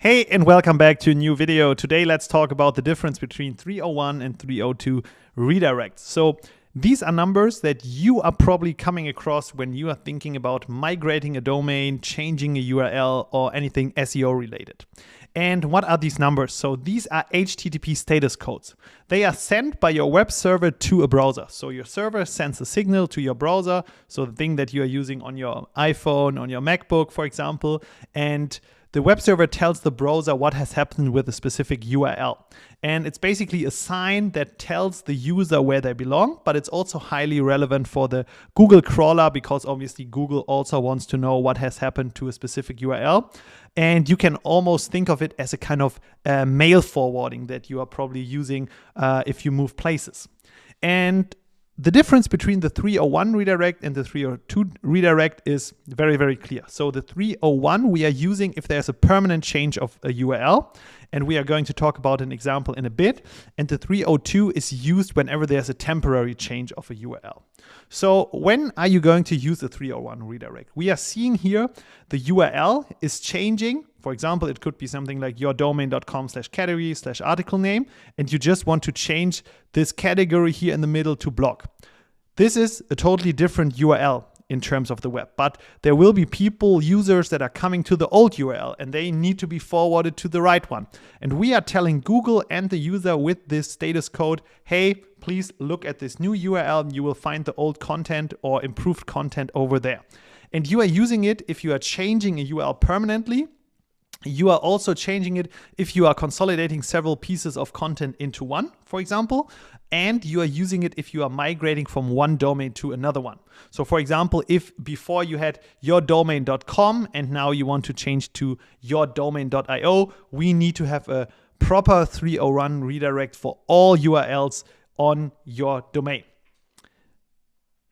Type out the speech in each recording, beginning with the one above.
Hey, and welcome back to a new video. Today, let's talk about the difference between 301 and 302 redirects. So these are numbers that you are probably coming across when you are thinking about migrating a domain, changing a URL, or anything SEO related. And what are these numbers? So these are HTTP status codes. They are sent by your web server to a browser. So your server sends a signal to your browser, so the thing that you are using on your iPhone, on your MacBook, for example, and the web server tells the browser what has happened with a specific URL. And it's basically a sign that tells the user where they belong, but it's also highly relevant for the Google crawler because obviously Google also wants to know what has happened to a specific URL. And you can almost think of it as a kind of mail forwarding that you are probably using if you move places. And the difference between the 301 redirect and the 302 redirect is very, very clear. So the 301 we are using if there's a permanent change of a URL, and we are going to talk about an example in a bit. And the 302 is used whenever there's a temporary change of a URL. So when are you going to use the 301 redirect? We are seeing here the URL is changing. For example, it could be something like yourdomain.com/category/article name, and you just want to change this category here in the middle to blog. This is a totally different URL in terms of the web, but there will be users that are coming to the old URL and they need to be forwarded to the right one. And we are telling Google and the user with this status code, hey, please look at this new URL and you will find the old content or improved content over there. And you are using it if you are changing a URL permanently. You are also changing it if you are consolidating several pieces of content into one, for example, and you are using it if you are migrating from one domain to another one. So for example, if before you had yourdomain.com and now you want to change to yourdomain.io, we need to have a proper 301 redirect for all URLs on your domain.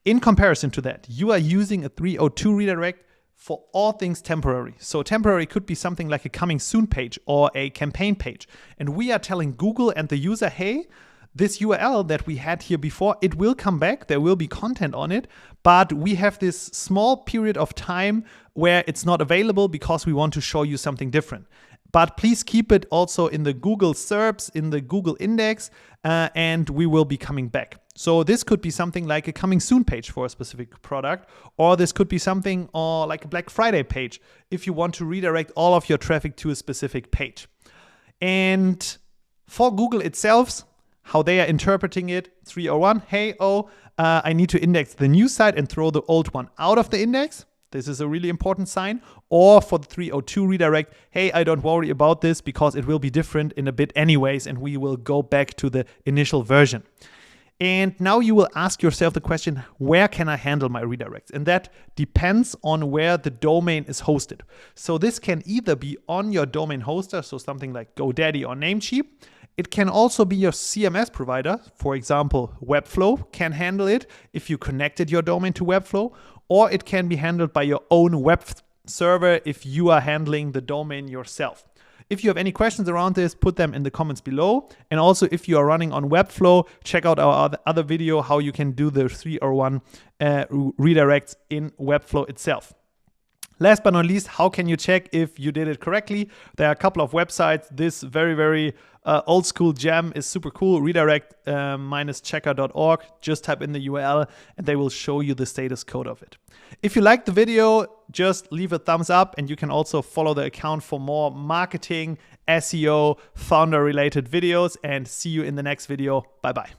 In comparison to that, you are using a 302 redirect for all things temporary. So temporary could be something like a coming soon page or a campaign page. And we are telling Google and the user, hey, this URL that we had here before, it will come back, there will be content on it, but we have this small period of time where it's not available because we want to show you something different. But please keep it also in the Google SERPs, in the Google index, and we will be coming back. So this could be something like a coming soon page for a specific product, or this could be something like a Black Friday page if you want to redirect all of your traffic to a specific page. And for Google itself, how they are interpreting it, 301, hey, I need to index the new site and throw the old one out of the index. This is a really important sign. Or for the 302 redirect, hey, I don't worry about this because it will be different in a bit anyways, and we will go back to the initial version. And now you will ask yourself the question, where can I handle my redirects? And that depends on where the domain is hosted. So this can either be on your domain hoster, so something like GoDaddy or Namecheap. It can also be your CMS provider. For example, Webflow can handle it if you connected your domain to Webflow, or it can be handled by your own web server if you are handling the domain yourself. If you have any questions around this, put them in the comments below. And also, if you are running on Webflow, check out our other video how you can do the 301 redirects in Webflow itself. Last but not least, how can you check if you did it correctly? There are a couple of websites. This very, very old school gem is super cool. Redirect-checker.org. Just type in the URL and they will show you the status code of it. If you liked the video, just leave a thumbs up, and you can also follow the account for more marketing, SEO, founder related videos, and see you in the next video. Bye bye.